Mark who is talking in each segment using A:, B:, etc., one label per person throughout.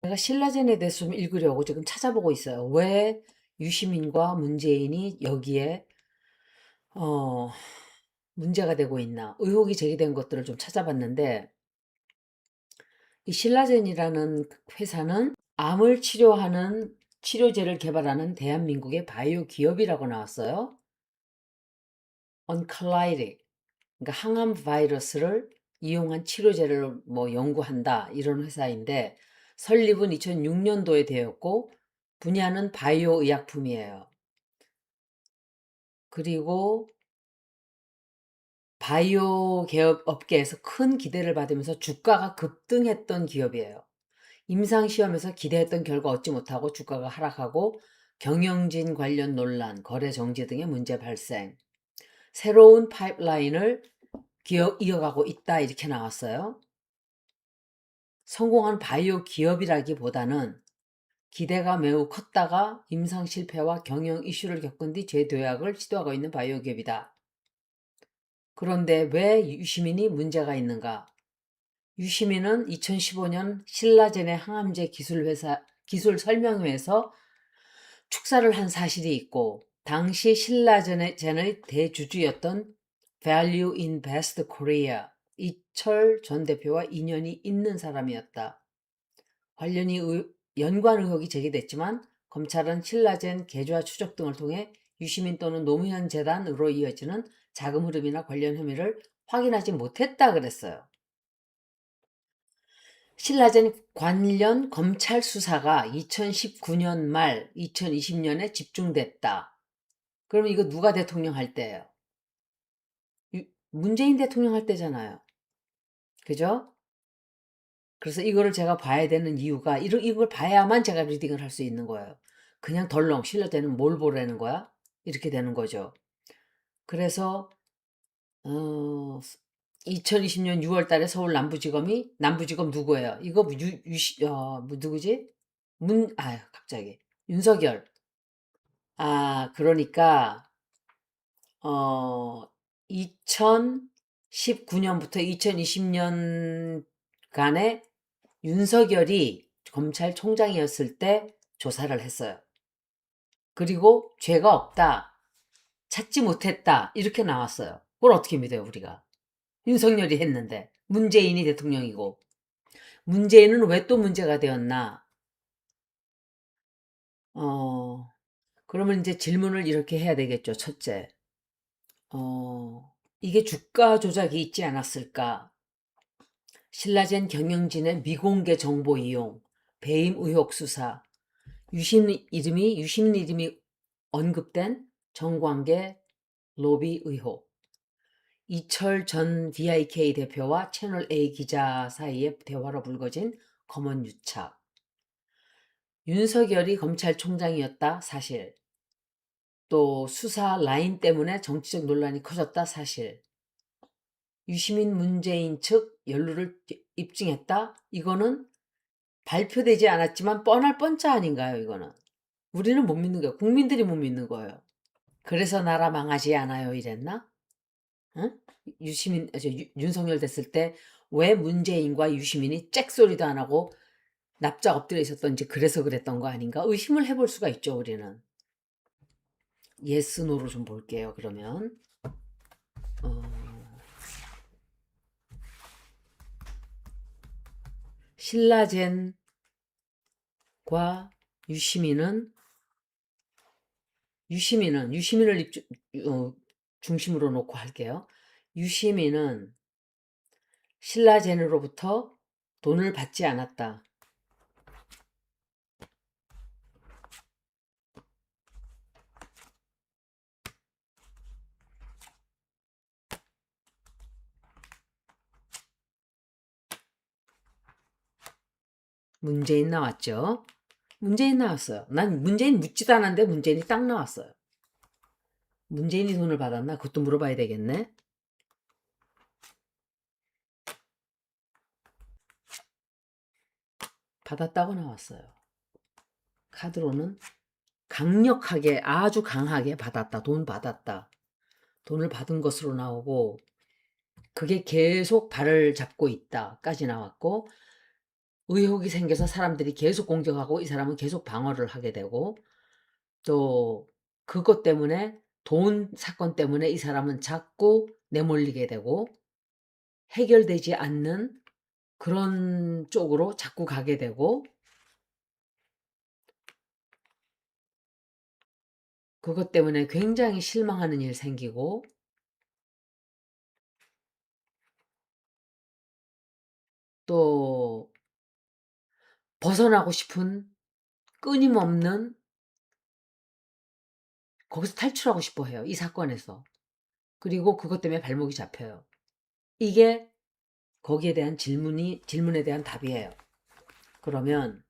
A: 제가 신라젠에 대해서 좀 읽으려고 지금 찾아보고 있어요. 왜 유시민과 문재인이 여기에 어, 문제가 되고 있나, 의혹이 제기된 것들을 좀 찾아봤는데, 이 신라젠이라는 회사는 암을 치료하는 치료제를 개발하는 대한민국의 바이오 기업이라고 나왔어요. oncolytic, 그러니까 항암 바이러스를 이용한 치료제를 뭐 연구한다, 이런 회사인데, 설립은 2006년도에 되었고 분야는 바이오 의약품이에요. 그리고 바이오 개업 업계에서 큰 기대를 받으면서 주가가 급등했던 기업이에요. 임상시험에서 기대했던 결과 얻지 못하고 주가가 하락하고 경영진 관련 논란, 거래 정지 등의 문제 발생, 새로운 파이프라인을 이어가고 있다, 이렇게 나왔어요. 성공한 바이오 기업이라기보다는 기대가 매우 컸다가 임상 실패와 경영 이슈를 겪은 뒤 재도약을 시도하고 있는 바이오 기업이다. 그런데 왜 유시민이 문제가 있는가? 유시민은 2015년 신라젠의 항암제 기술 설명회에서 축사를 한 사실이 있고, 당시 신라젠의 대주주였던 Value Invest Korea 이철 전 대표와 인연이 있는 사람이었다. 연관 의혹이 제기됐지만 검찰은 신라젠 계좌 추적 등을 통해 유시민 또는 노무현 재단으로 이어지는 자금 흐름이나 관련 혐의를 확인하지 못했다 그랬어요. 신라젠 관련 검찰 수사가 2019년 말 2020년에 집중됐다. 그럼 이거 누가 대통령 할 때예요? 문재인 대통령 할 때잖아요. 그죠? 그래서 이거를 제가 봐야 되는 이유가, 이걸 봐야만 제가 리딩을 할 수 있는 거예요. 그냥 덜렁 신라젠은 뭘 보라는 거야? 이렇게 되는 거죠. 그래서 2020년 6월 달에 서울 남부지검 누구예요? 이거 누구지? 갑자기. 윤석열. 그러니까, 2019년부터 2020년간에 윤석열이 검찰총장이었을 때 조사를 했어요. 그리고 죄가 없다, 찾지 못했다, 이렇게 나왔어요. 그걸 어떻게 믿어요, 우리가? 윤석열이 했는데, 문재인이 대통령이고. 문재인은 왜 또 문제가 되었나? 그러면 이제 질문을 이렇게 해야 되겠죠. 첫째, 이게 주가 조작이 있지 않았을까? 신라젠 경영진의 미공개 정보 이용, 배임 의혹 수사, 유시민 이름이 언급된 정관계 로비 의혹, 이철 전 DIK 대표와 채널 A 기자 사이의 대화로 불거진 검언 유착, 윤석열이 검찰총장이었다 사실, 또 수사 라인 때문에 정치적 논란이 커졌다 사실, 유시민 문재인 측 연루를 입증했다, 이거는 발표되지 않았지만 뻔할 뻔짜 아닌가요, 이거는? 우리는 못 믿는 거예요. 국민들이 못 믿는 거예요. 그래서 나라 망하지 않아요, 이랬나? 응? 윤석열 됐을 때 왜 문재인과 유시민이 잭소리도 안 하고 납작 엎드려 있었던지, 그래서 그랬던 거 아닌가? 의심을 해볼 수가 있죠, 우리는. 예스, 노로 좀 볼게요, 그러면. 어, 신라젠과 유시민은, 유시민을 중심으로 놓고 할게요. 유시민은 신라젠으로부터 돈을 받지 않았다. 문재인 나왔죠? 문재인 나왔어요. 난 문재인 묻지도 않았는데 문재인이 딱 나왔어요. 문재인이 돈을 받았나? 그것도 물어봐야 되겠네. 받았다고 나왔어요. 카드로는 강력하게, 아주 강하게 받았다. 돈 받았다. 돈을 받은 것으로 나오고, 그게 계속 발을 잡고 있다까지 나왔고, 의혹이 생겨서 사람들이 계속 공격하고 이 사람은 계속 방어를 하게 되고, 또 그것 때문에 돈 사건 때문에 이 사람은 자꾸 내몰리게 되고 해결되지 않는 그런 쪽으로 자꾸 가게 되고, 그것 때문에 굉장히 실망하는 일 생기고, 또 벗어나고 싶은 끊임없는, 거기서 탈출하고 싶어 해요, 이 사건에서. 그리고 그것 때문에 발목이 잡혀요. 이게 거기에 대한 질문에 대한 답이에요. 그러면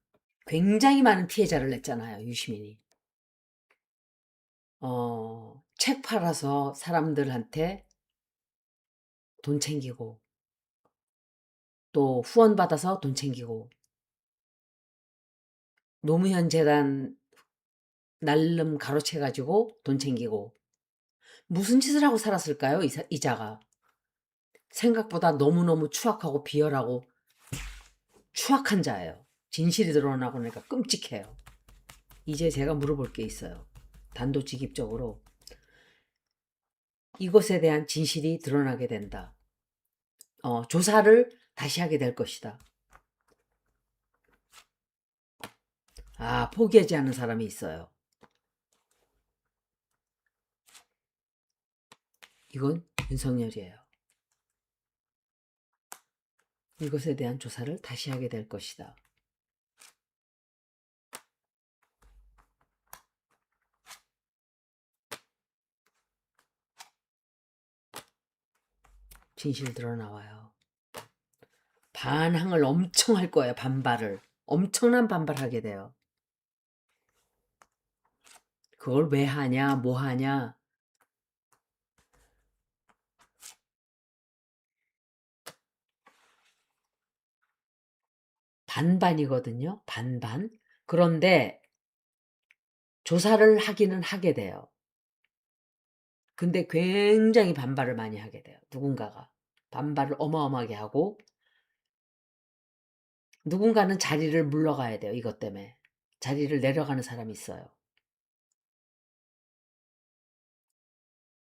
A: 굉장히 많은 피해자를 냈잖아요, 유시민이. 책 팔아서 사람들한테 돈 챙기고, 또 후원 받아서 돈 챙기고, 노무현 재단 날름 가로채가지고 돈 챙기고, 무슨 짓을 하고 살았을까요, 이자가? 생각보다 너무너무 추악하고 비열하고 추악한 자예요. 진실이 드러나고 나니까 끔찍해요. 이제 제가 물어볼 게 있어요. 단도직입적으로 이것에 대한 진실이 드러나게 된다. 조사를 다시 하게 될 것이다. 포기하지 않는 사람이 있어요. 이건 윤석열이에요. 이것에 대한 조사를 다시 하게 될 것이다. 진실 드러나와요. 반항을 엄청 할 거예요. 반발을. 엄청난 반발하게 돼요. 그걸 왜 하냐, 뭐 하냐. 반반이거든요. 반반. 그런데 조사를 하기는 하게 돼요. 근데 굉장히 반발을 많이 하게 돼요. 누군가가. 반발을 어마어마하게 하고, 누군가는 자리를 물러가야 돼요. 이것 때문에. 자리를 내려가는 사람이 있어요.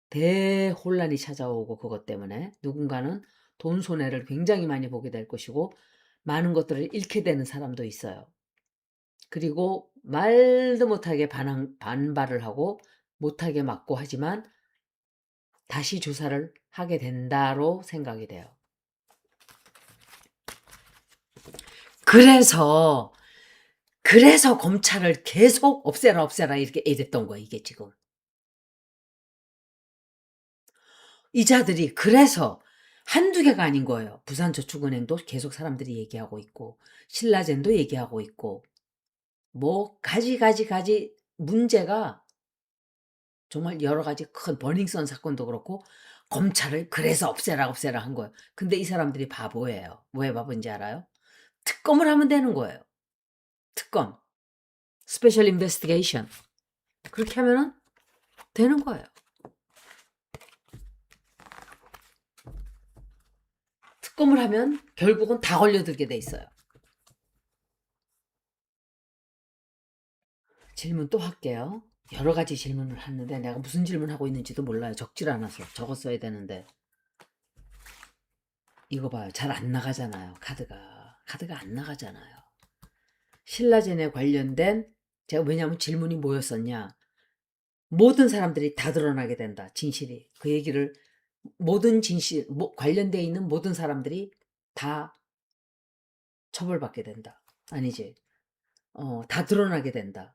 A: 대혼란이 찾아오고, 그것 때문에 누군가는 돈 손해를 굉장히 많이 보게 될 것이고, 많은 것들을 잃게 되는 사람도 있어요. 그리고 말도 못하게 반발을 하고 못하게 막고 하지만 다시 조사를 하게 된다로 생각이 돼요. 그래서 검찰을 계속 없애라 이렇게 이랬던 거예요, 이게 지금. 이자들이 그래서 한두 개가 아닌 거예요. 부산저축은행도 계속 사람들이 얘기하고 있고, 신라젠도 얘기하고 있고, 뭐 가지 문제가 정말 여러 가지 큰 버닝썬 사건도 그렇고 검찰을 그래서 없애라 한 거예요. 근데 이 사람들이 바보예요. 왜 바보인지 알아요? 특검을 하면 되는 거예요. 특검. 스페셜 인베스티게이션. 그렇게 하면은 되는 거예요. 특검을 하면 결국은 다 걸려들게 돼 있어요. 질문 또 할게요. 여러 가지 질문을 하는데 내가 무슨 질문하고 있는지도 몰라요. 적질 않아서 적었어야 되는데. 이거 봐요. 잘 안 나가잖아요. 카드가 안 나가잖아요. 신라젠에 관련된, 제가 왜냐하면 질문이 뭐였었냐. 모든 사람들이 다 드러나게 된다. 진실이. 그 얘기를 모든 진실, 관련되어 있는 모든 사람들이 다 처벌받게 된다. 아니지. 다 드러나게 된다.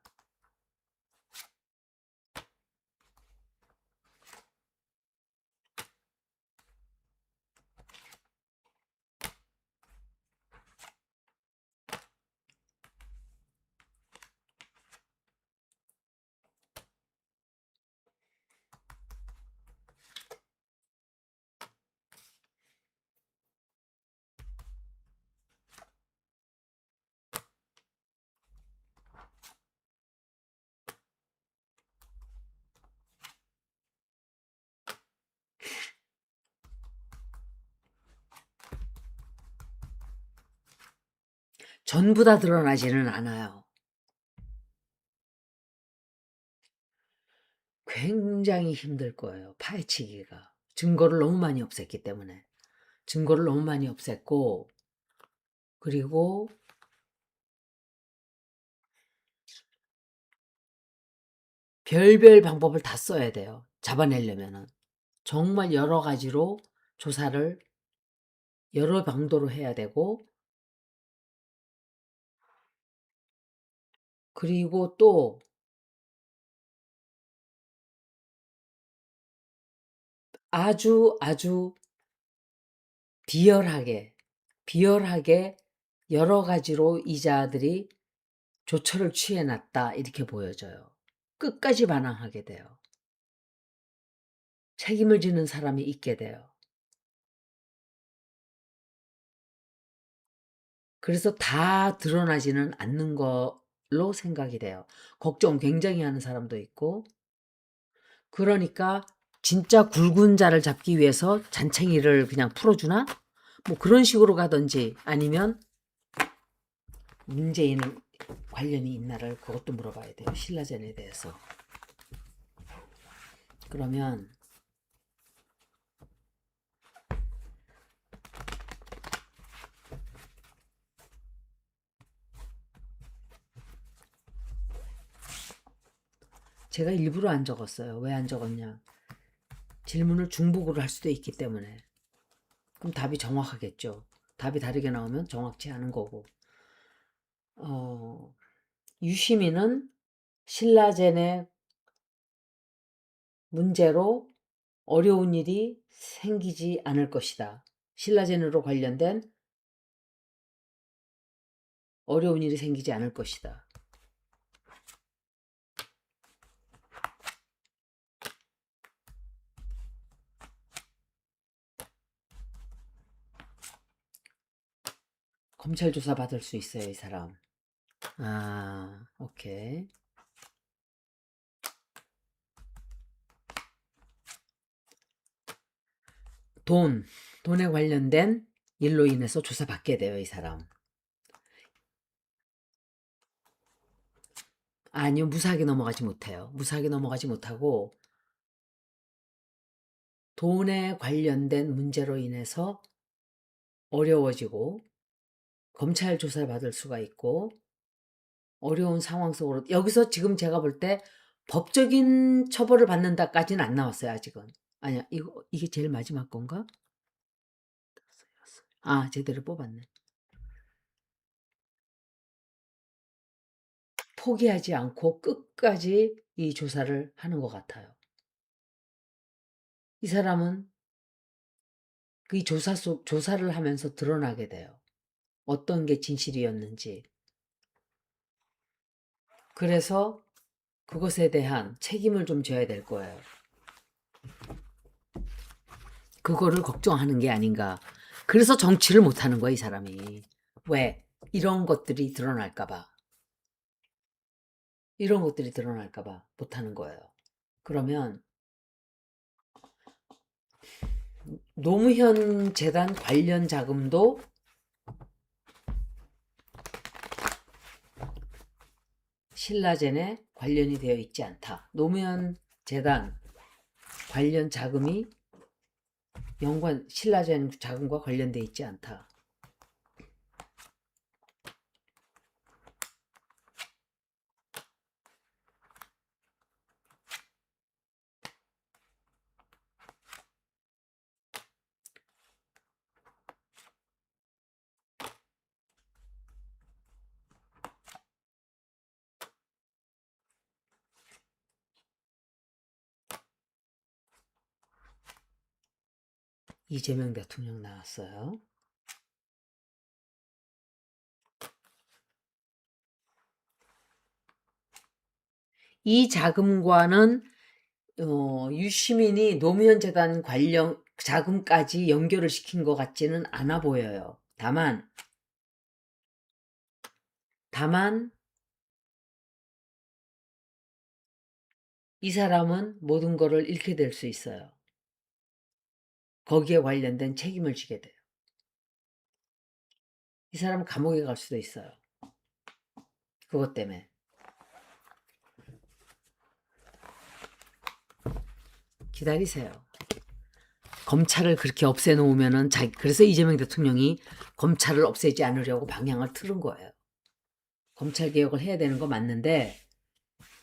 A: 전부 다 드러나지는 않아요. 굉장히 힘들 거예요, 파헤치기가. 증거를 너무 많이 없앴기 때문에. 증거를 너무 많이 없앴고, 그리고 별별 방법을 다 써야 돼요, 잡아내려면은. 정말 여러 가지로 조사를 여러 방도로 해야 되고, 그리고 또 아주 비열하게 여러 가지로 이자들이 조처를 취해 놨다, 이렇게 보여져요. 끝까지 반항하게 돼요. 책임을 지는 사람이 있게 돼요. 그래서 다 드러나지는 않는 걸로 생각이 돼요. 걱정 굉장히 하는 사람도 있고, 그러니까 진짜 굵은 자를 잡기 위해서 잔챙이를 그냥 풀어주나? 뭐 그런 식으로 가든지, 아니면 문재인은 관련이 있나를 그것도 물어봐야 돼요, 신라젠에 대해서. 그러면 제가 일부러 안 적었어요. 왜 안 적었냐? 질문을 중복으로 할 수도 있기 때문에. 그럼 답이 정확하겠죠. 답이 다르게 나오면 정확치 않은 거고. 유시민은 신라젠의 문제로 어려운 일이 생기지 않을 것이다. 신라젠으로 관련된 어려운 일이 생기지 않을 것이다. 검찰 조사 받을 수 있어요, 이 사람. 아, 오케이. 돈에 관련된 일로 인해서 조사받게 돼요, 이 사람. 아니요, 무사하게 넘어가지 못해요. 무사하게 넘어가지 못하고, 돈에 관련된 문제로 인해서 어려워지고, 검찰 조사를 받을 수가 있고, 어려운 상황 속으로, 여기서 지금 제가 볼 때 법적인 처벌을 받는다까지는 안 나왔어요, 아직은. 아니야, 이게 제일 마지막 건가? 아, 제대로 뽑았네. 포기하지 않고 끝까지 이 조사를 하는 것 같아요. 이 사람은 그 조사를 하면서 드러나게 돼요. 어떤 게 진실이었는지. 그래서 그것에 대한 책임을 좀 져야 될 거예요. 그거를 걱정하는 게 아닌가. 그래서 정치를 못하는 거야, 이 사람이. 왜? 이런 것들이 드러날까봐. 이런 것들이 드러날까봐 못하는 거예요. 그러면 노무현 재단 관련 자금도 신라젠에 관련이 되어 있지 않다. 노무현 재단 관련 자금이 신라젠 자금과 관련되어 있지 않다. 이재명 대통령 나왔어요. 이 자금과는 유시민이 노무현 재단 관련 자금까지 연결을 시킨 것 같지는 않아 보여요. 다만 이 사람은 모든 거를 잃게 될 수 있어요. 거기에 관련된 책임을 지게 돼요. 이 사람은 감옥에 갈 수도 있어요. 그것 때문에. 기다리세요. 검찰을 그렇게 없애놓으면은 그래서 이재명 대통령이 검찰을 없애지 않으려고 방향을 틀은 거예요. 검찰 개혁을 해야 되는 거 맞는데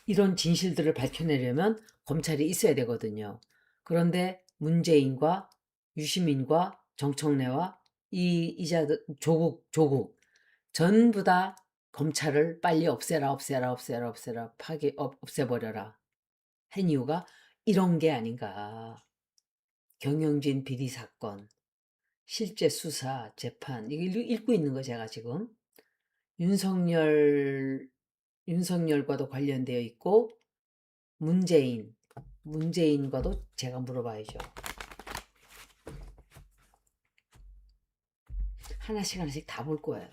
A: 이런 진실들을 밝혀내려면 검찰이 있어야 되거든요. 그런데 문재인과 유시민과 정청래와 이 이자들 조국 전부 다 검찰을 빨리 없애라 없애버려라 한 이유가 이런 게 아닌가. 경영진 비리 사건, 실제 수사, 재판 이거 읽고 있는 거 제가 지금 윤석열과도 관련되어 있고 문재인과도 제가 물어봐야죠. 하나씩 다 볼 거예요.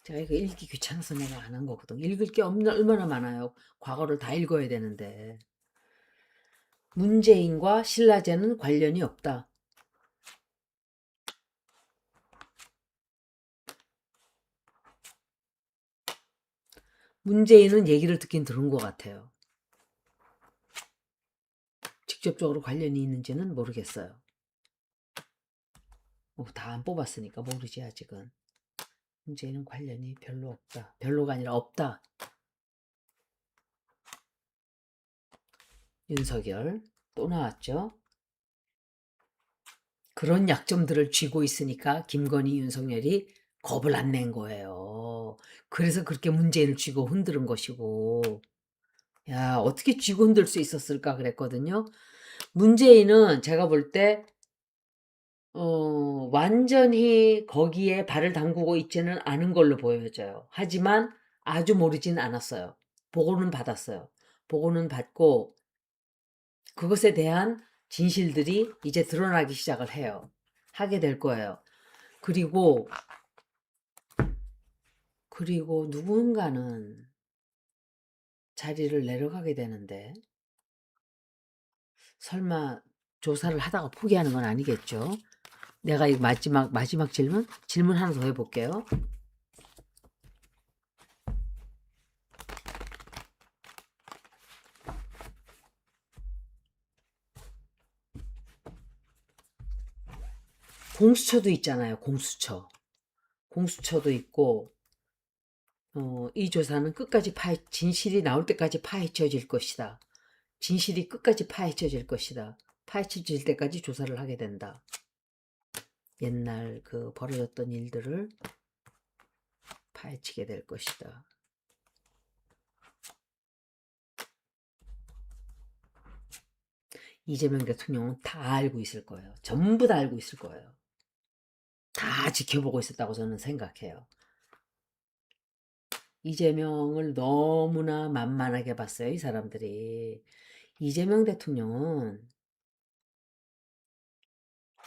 A: 제가 이거 읽기 귀찮아서 내가 안 한 거거든. 읽을 게 얼마나 많아요. 과거를 다 읽어야 되는데. 문재인과 신라제는 관련이 없다. 문재인은 얘기를 듣긴 들은 것 같아요. 직접적으로 관련이 있는지는 모르겠어요. 다 안 뽑았으니까 모르지 아직은. 문재인은 관련이 별로 없다. 별로가 아니라 없다. 윤석열 또 나왔죠. 그런 약점들을 쥐고 있으니까 김건희, 윤석열이 겁을 안 낸 거예요. 그래서 그렇게 문재인을 쥐고 흔드는 것이고, 야, 어떻게 쥐고 흔들 수 있었을까 그랬거든요. 문재인은 제가 볼 때, 완전히 거기에 발을 담그고 있지는 않은 걸로 보여져요. 하지만 아주 모르진 않았어요. 보고는 받았어요. 보고는 받고, 그것에 대한 진실들이 이제 드러나기 시작을 해요. 하게 될 거예요. 그리고 누군가는 자리를 내려가게 되는데 설마 조사를 하다가 포기하는 건 아니겠죠? 내가 이 마지막 질문 하나 더 해볼게요. 공수처도 있잖아요. 공수처도 있고 이 조사는 끝까지 진실이 나올 때까지 파헤쳐질 것이다. 진실이 끝까지 파헤쳐질 것이다. 파헤쳐질 때까지 조사를 하게 된다. 옛날 그 벌어졌던 일들을 파헤치게 될 것이다. 이재명 대통령은 다 알고 있을 거예요. 전부 다 알고 있을 거예요. 다 지켜보고 있었다고 저는 생각해요. 이재명을 너무나 만만하게 봤어요, 이 사람들이. 이재명 대통령은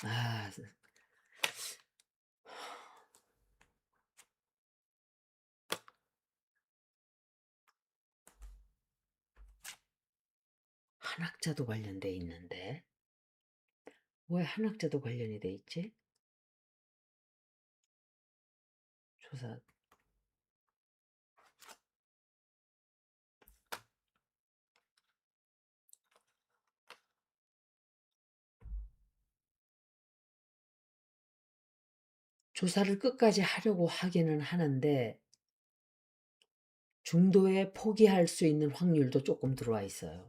A: 아, 한학자도 관련돼 있는데 왜 한학자도 관련이 돼 있지? 조사 조사를 끝까지 하려고 하기는 하는데 중도에 포기할 수 있는 확률도 조금 들어와 있어요.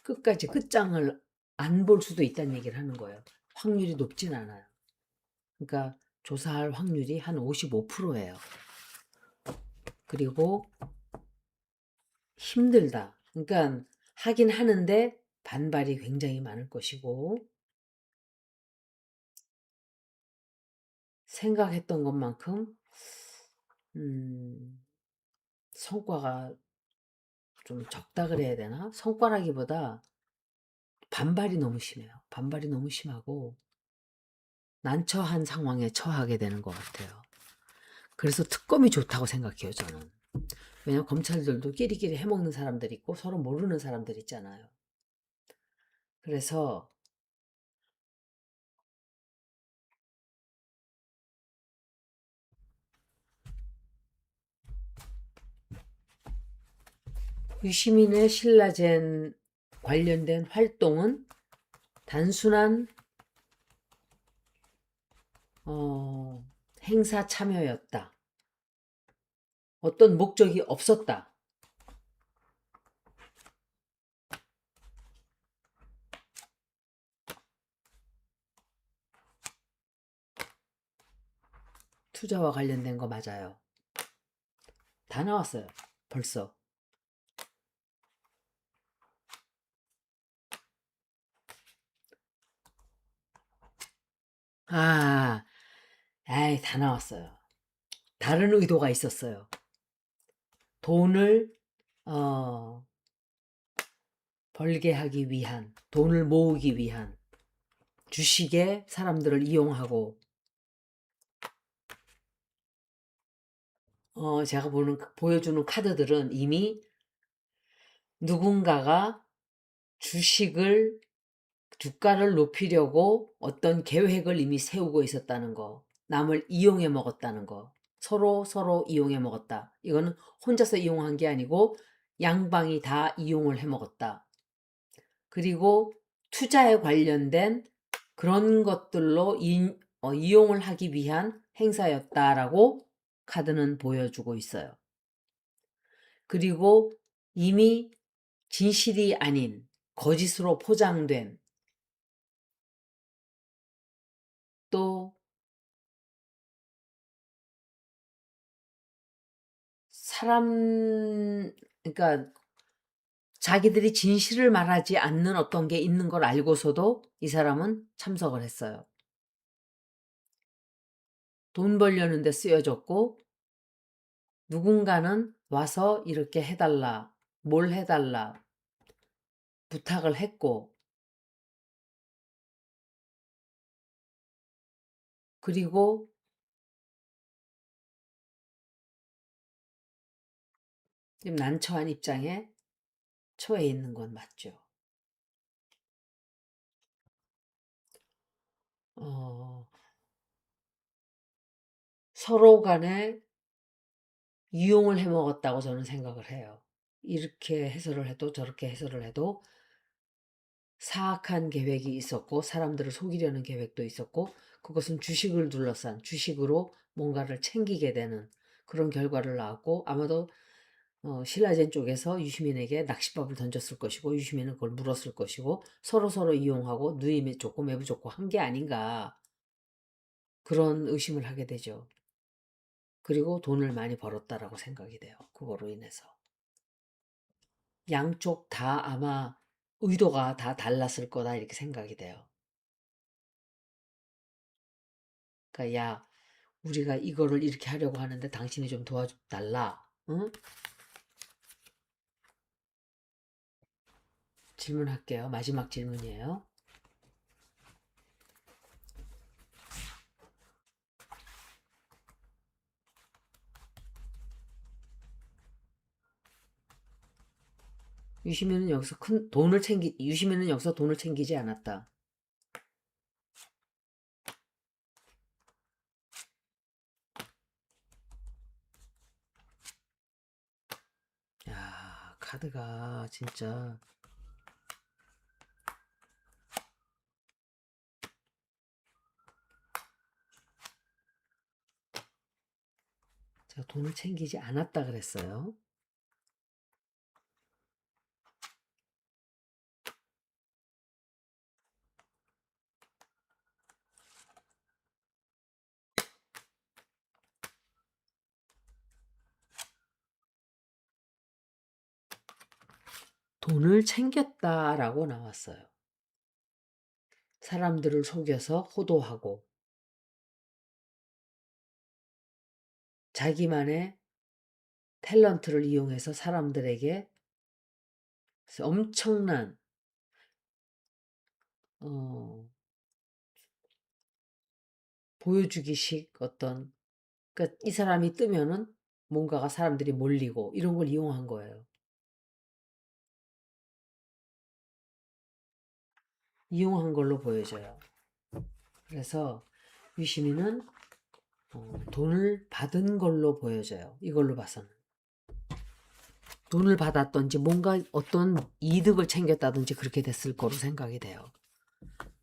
A: 끝까지 끝장을 안 볼 수도 있다는 얘기를 하는 거예요. 확률이 높진 않아요. 그러니까 조사할 확률이 한 55%예요. 그리고 힘들다. 그러니까 하긴 하는데 반발이 굉장히 많을 것이고 생각했던 것만큼 성과가 좀 적다 그래야 되나? 성과라기보다 반발이 너무 심해요. 반발이 너무 심하고 난처한 상황에 처하게 되는 것 같아요. 그래서 특검이 좋다고 생각해요, 저는. 왜냐면 검찰들도 끼리끼리 해먹는 사람들 있고 서로 모르는 사람들 있잖아요. 그래서 유시민의 신라젠 관련된 활동은 단순한 행사 참여였다. 어떤 목적이 없었다. 투자와 관련된 거 맞아요. 다 나왔어요. 벌써. 아, 에이, 다 나왔어요. 다른 의도가 있었어요. 돈을 어, 벌게 하기 위한, 돈을 모으기 위한, 주식에 사람들을 이용하고, 제가 보여주는 카드들은 이미 누군가가 주식을, 주가를 높이려고 어떤 계획을 이미 세우고 있었다는 거, 남을 이용해 먹었다는 거, 서로 이용해 먹었다. 이거는 혼자서 이용한 게 아니고 양방이 다 이용을 해 먹었다. 그리고 투자에 관련된 그런 것들로 이용을 하기 위한 행사였다라고 카드는 보여주고 있어요. 그리고 이미 진실이 아닌 거짓으로 포장된, 또 그러니까 자기들이 진실을 말하지 않는 어떤 게 있는 걸 알고서도 이 사람은 참석을 했어요. 돈 벌려는 데 쓰여졌고, 누군가는 와서 이렇게 해달라, 뭘 해달라 부탁을 했고, 그리고 지금 난처한 입장에 처해 있는 건 맞죠. 서로 간에 이용을 해 먹었다고 저는 생각을 해요. 이렇게 해설을 해도 저렇게 해설을 해도 사악한 계획이 있었고, 사람들을 속이려는 계획도 있었고, 그것은 주식을 둘러싼, 주식으로 뭔가를 챙기게 되는 그런 결과를 낳았고, 아마도 신라젠 쪽에서 유시민에게 낚싯밥을 던졌을 것이고, 유시민은 그걸 물었을 것이고, 서로 이용하고 누임에 좋고 매부 좋고 한 게 아닌가, 그런 의심을 하게 되죠. 그리고 돈을 많이 벌었다라고 생각이 돼요. 그거로 인해서. 양쪽 다 아마 의도가 다 달랐을 거다 이렇게 생각이 돼요. 그러니까 야, 우리가 이거를 이렇게 하려고 하는데 당신이 좀 도와달라. 응? 질문할게요. 마지막 질문이에요. 유시민은 여기서 돈을 챙기지 않았다. 야, 카드가 진짜 제가 돈을 챙기지 않았다 그랬어요. 돈을 챙겼다라고 나왔어요. 사람들을 속여서 호도하고 자기만의 탤런트를 이용해서 사람들에게 엄청난 어, 보여주기식 어떤, 그러니까 이 사람이 뜨면은 뭔가가 사람들이 몰리고 이런 걸 이용한 거예요. 이용한 걸로 보여져요. 그래서 유시민은 돈을 받은 걸로 보여져요. 이걸로 봐서는. 돈을 받았든지 뭔가 어떤 이득을 챙겼다든지 그렇게 됐을 거로 생각이 돼요.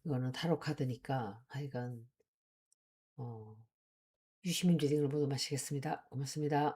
A: 이거는 타로 카드니까 하여간 유시민 리딩을 모두 마치겠습니다. 고맙습니다.